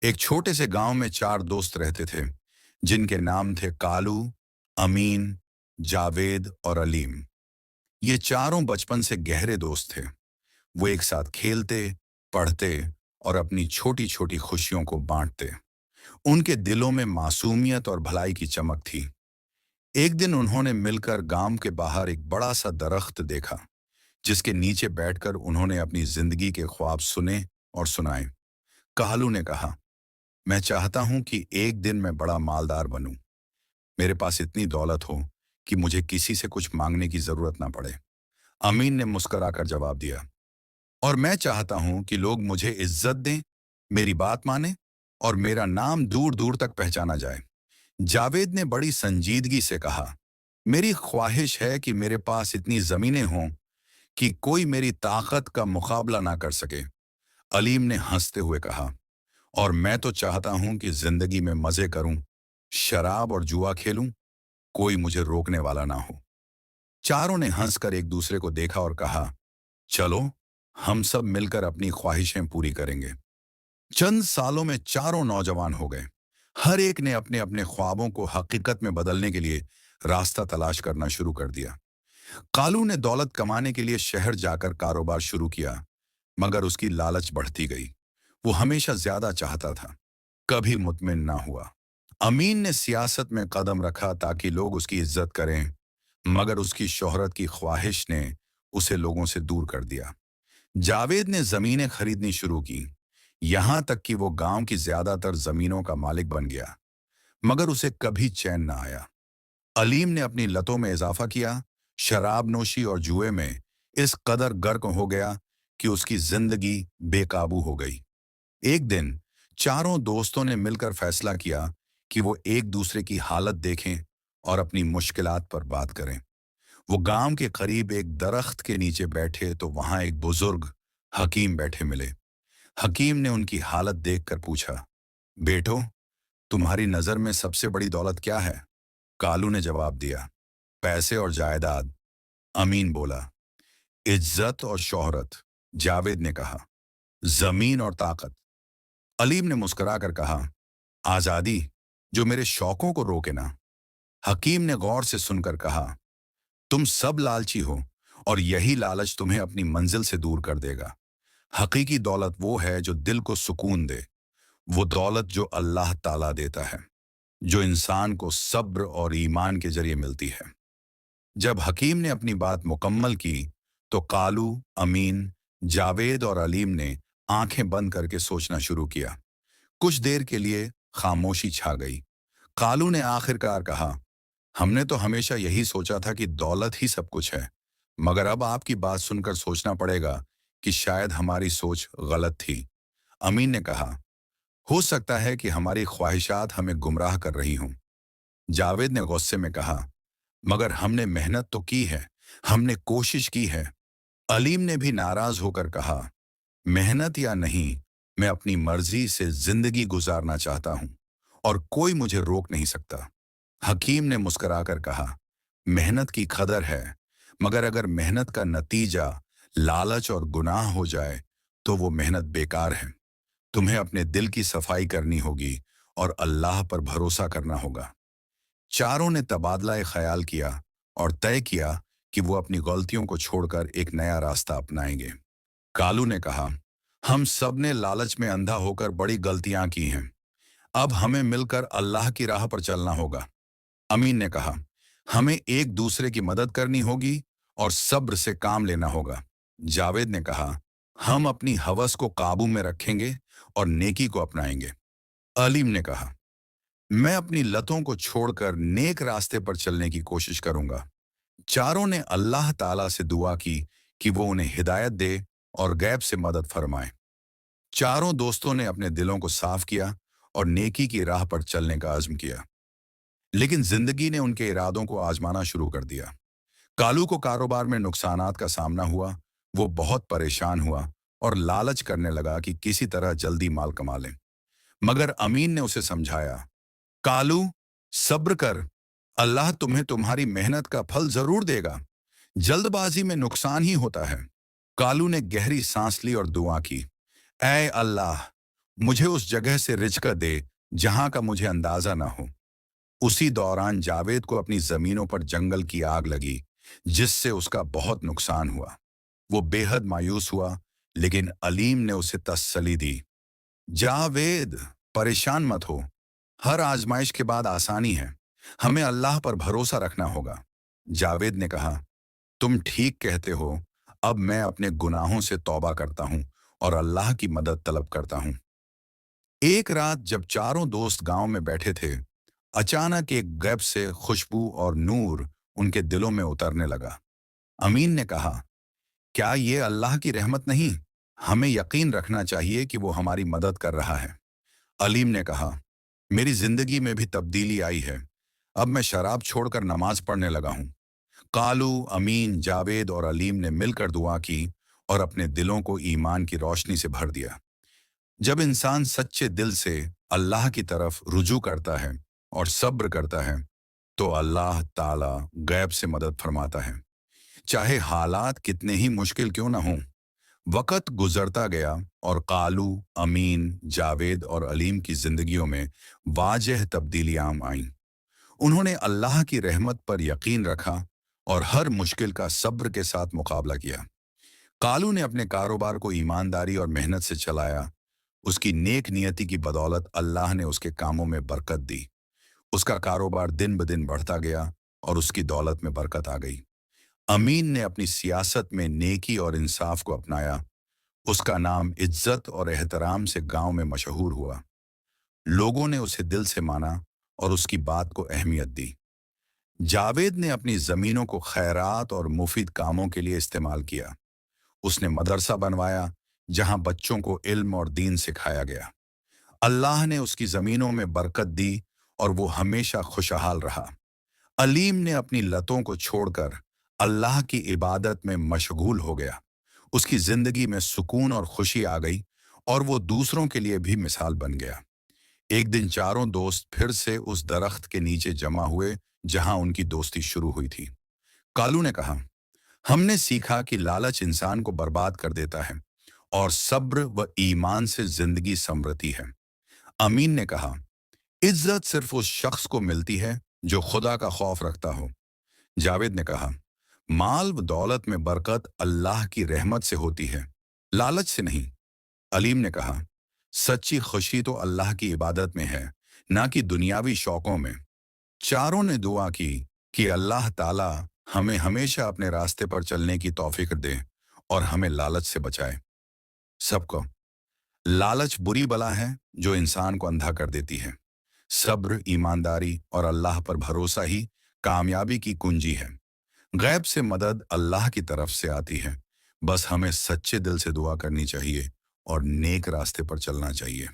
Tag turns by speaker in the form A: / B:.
A: एक छोटे से गांव में चार दोस्त रहते थे जिनके नाम थे कालू, अमीन, जावेद और अलीम। ये चारों बचपन से गहरे दोस्त थे। वो एक साथ खेलते, पढ़ते और अपनी छोटी छोटी खुशियों को बांटते। उनके दिलों में मासूमियत और भलाई की चमक थी। एक दिन उन्होंने मिलकर गांव के बाहर एक बड़ा सा दरख्त देखा जिसके नीचे बैठकर उन्होंने अपनी जिंदगी के ख्वाब सुने और सुनाए। कालू ने कहा, मैं चाहता हूं कि एक दिन मैं बड़ा मालदार बनूं। मेरे पास इतनी दौलत हो कि मुझे किसी से कुछ मांगने की जरूरत ना पड़े। अमीन ने मुस्कुराकर जवाब दिया, और मैं चाहता हूं कि लोग मुझे इज्जत दें, मेरी बात माने और मेरा नाम दूर दूर तक पहचाना जाए। जावेद ने बड़ी संजीदगी से कहा, मेरी ख्वाहिश है कि मेरे पास इतनी जमीनें हों कि कोई मेरी ताकत का मुकाबला ना कर सके। अलीम ने हंसते हुए कहा, और मैं तो चाहता हूं कि जिंदगी में मजे करूं, शराब और जुआ खेलूं, कोई मुझे रोकने वाला ना हो। चारों ने हंसकर एक दूसरे को देखा और कहा, चलो हम सब मिलकर अपनी ख्वाहिशें पूरी करेंगे। चंद सालों में चारों नौजवान हो गए। हर एक ने अपने अपने ख्वाबों को हकीकत में बदलने के लिए रास्ता तलाश करना शुरू कर दिया। कालू ने दौलत कमाने के लिए शहर जाकर कारोबार शुरू किया, मगर उसकी लालच बढ़ती गई। वो हमेशा ज्यादा चाहता था, कभी मुतमिन ना हुआ। अमीन ने सियासत में कदम रखा ताकि लोग उसकी इज्जत करें, मगर उसकी शोहरत की ख्वाहिश ने उसे लोगों से दूर कर दिया। जावेद ने जमीनें खरीदनी शुरू की, यहां तक कि वो गांव की ज्यादातर जमीनों का मालिक बन गया, मगर उसे कभी चैन न आया। अलीम ने अपनी लतों में इजाफा किया, शराब नोशी और जुए में इस कदर गर्क हो गया कि उसकी जिंदगी बेकाबू हो गई। एक दिन चारों दोस्तों ने मिलकर फैसला किया कि वो एक दूसरे की हालत देखें और अपनी मुश्किलात पर बात करें। वो गांव के करीब एक दरख्त के नीचे बैठे तो वहां एक बुजुर्ग हकीम बैठे मिले। हकीम ने उनकी हालत देखकर पूछा, बेटो, तुम्हारी नजर में सबसे बड़ी दौलत क्या है? कालू ने जवाब दिया, पैसे और जायदाद। अमीन बोला, इज्जत और शोहरत। जावेद ने कहा, जमीन और ताकत। अलीम ने मुस्कुराकर कहा, आजादी, जो मेरे शौकों को रोके ना। हकीम ने गौर से सुनकर कहा, तुम सब लालची हो और यही लालच तुम्हें अपनी मंजिल से दूर कर देगा। हकीकी दौलत वो है जो दिल को सुकून दे, वो दौलत जो अल्लाह ताला देता है, जो इंसान को सब्र और ईमान के जरिए मिलती है। जब हकीम ने अपनी बात मुकम्मल की तो कालू, अमीन, जावेद और अलीम ने आंखें बंद करके सोचना शुरू किया। कुछ देर के लिए खामोशी छा गई। कालू ने आखिरकार कहा, हमने तो हमेशा यही सोचा था कि दौलत ही सब कुछ है, मगर अब आपकी बात सुनकर सोचना पड़ेगा कि शायद हमारी सोच गलत थी। अमीन ने कहा, हो सकता है कि हमारी ख्वाहिशात हमें गुमराह कर रही हों। जावेद ने गुस्से में कहा, मगर हमने मेहनत तो की है, हमने कोशिश की है। अलीम ने भी नाराज होकर कहा, मेहनत या नहीं, मैं अपनी मर्जी से जिंदगी गुजारना चाहता हूं और कोई मुझे रोक नहीं सकता। हकीम ने मुस्कुराकर कहा, मेहनत की कदर है, मगर अगर मेहनत का नतीजा लालच और गुनाह हो जाए तो वो मेहनत बेकार है। तुम्हें अपने दिल की सफाई करनी होगी और अल्लाह पर भरोसा करना होगा। चारों ने तबादला ख्याल किया और तय किया कि वो अपनी गलतियों को छोड़कर एक नया रास्ता अपनाएंगे। कालू ने कहा, हम सब ने लालच में अंधा होकर बड़ी गलतियां की हैं, अब हमें मिलकर अल्लाह की राह पर चलना होगा। अमीन ने कहा, हमें एक दूसरे की मदद करनी होगी और सब्र से काम लेना होगा। जावेद ने कहा, हम अपनी हवस को काबू में रखेंगे और नेकी को अपनाएंगे। अलीम ने कहा, मैं अपनी लतों को छोड़कर नेक रास्ते पर चलने की कोशिश करूंगा। चारों ने अल्लाह ताला से दुआ की कि वो उन्हें हिदायत दे और गैब से मदद फरमाए। चारों दोस्तों ने अपने दिलों को साफ किया और नेकी की राह पर चलने का अज़्म किया। लेकिन जिंदगी ने उनके इरादों को आजमाना शुरू कर दिया। कालू को कारोबार में नुकसानात का सामना हुआ। वो बहुत परेशान हुआ और लालच करने लगा कि किसी तरह जल्दी माल कमा लें। मगर अमीन ने उसे समझाया, कालू, सब्र कर, अल्लाह तुम्हें तुम्हारी मेहनत का फल जरूर देगा। जल्दबाजी में नुकसान ही होता है। कालू ने गहरी सांस ली और दुआ की, ऐ अल्लाह, मुझे उस जगह से रिझकर दे जहां का मुझे अंदाजा ना हो। उसी दौरान जावेद को अपनी जमीनों पर जंगल की आग लगी, जिससे उसका बहुत नुकसान हुआ। वो बेहद मायूस हुआ, लेकिन अलीम ने उसे तसल्ली दी। जावेद, परेशान मत हो। हर आजमाइश के बाद आसानी है। हमें अल्लाह पर भरोसा रखना होगा। जावेद ने कहा, तुम ठीक कहते हो। अब मैं अपने गुनाहों से तौबा करता हूँ और अल्लाह की मदद तलब करता हूँ। एक रात जब चारों दोस्त गांव में बैठे थे, अचानक एक गैब से खुशबू और नूर उनके दिलों में उतरने लगा। अमीन ने कहा, क्या ये अल्लाह की रहमत नहीं? हमें यकीन रखना चाहिए कि वो हमारी मदद कर रहा है। अलीम ने कहा, मेरी जिंदगी में भी तब्दीली आई है। अब मैं शराब छोड़कर नमाज पढ़ने लगा हूँ। कालू, अमीन, जावेद और अलीम ने मिलकर दुआ की और अपने दिलों को ईमान की रोशनी से भर दिया। जब इंसान सच्चे दिल से अल्लाह की तरफ रुजू करता है और सब्र करता है, तो अल्लाह ताला गैब से मदद फरमाता है। चाहे हालात कितने ही मुश्किल क्यों ना हों। वक़्त गुजरता गया और कालू, अमीन, जावेद और अलीम की जिंदगियों में वाजह तब्दीलियां आईं। उन्होंने अल्लाह की रहमत पर यकीन रखा और हर मुश्किल का सब्र के साथ मुकाबला किया। कालू ने अपने कारोबार को ईमानदारी और मेहनत से चलाया। उसकी नेक नियति की बदौलत अल्लाह ने उसके कामों में बरकत दी। उसका कारोबार दिन ब दिन बढ़ता गया और उसकी दौलत में बरकत आ गई। अमीन ने अपनी सियासत में नेकी और इंसाफ को अपनाया। उसका नाम इज्जत और एहतराम से गांव में मशहूर हुआ। लोगों ने उसे दिल से माना और उसकी बात को अहमियत दी। जावेद ने अपनी जमीनों को खैरात और मुफीद कामों के लिए इस्तेमाल किया। उसने मदरसा बनवाया, जहां बच्चों को इल्म और दीन सिखाया गया। अल्लाह ने उसकी जमीनों में बरकत दी और वो हमेशा खुशहाल रहा। अलीम ने अपनी लतों को छोड़कर अल्लाह की इबादत में मशगूल हो गया। उसकी जिंदगी में सुकून और खुशी आ गई और वो दूसरों के लिए भी मिसाल बन गया। एक दिन चारों दोस्त फिर से उस दरख्त के नीचे जमा हुए जहां उनकी दोस्ती शुरू हुई थी। कालू ने कहा, हमने सीखा कि लालच इंसान को बर्बाद कर देता है और सब्र व ईमान से जिंदगी समृद्धि है। अमीन ने कहा, इज्जत सिर्फ उस शख्स को मिलती है जो खुदा का खौफ रखता हो। जावेद ने कहा, माल व दौलत में बरकत अल्लाह की रहमत से होती है, लालच से नहीं। अलीम ने कहा, सच्ची खुशी तो अल्लाह की इबादत में है, ना कि दुनियावी शौकों में। चारों ने दुआ की कि अल्लाह ताला हमें हमेशा अपने रास्ते पर चलने की तौफीक दे और हमें लालच से बचाए। सबको, लालच बुरी बला है जो इंसान को अंधा कर देती है। सब्र, ईमानदारी और अल्लाह पर भरोसा ही कामयाबी की कुंजी है। गैब से मदद अल्लाह की तरफ से आती है। बस हमें सच्चे दिल से दुआ करनी चाहिए और नेक रास्ते पर चलना चाहिए।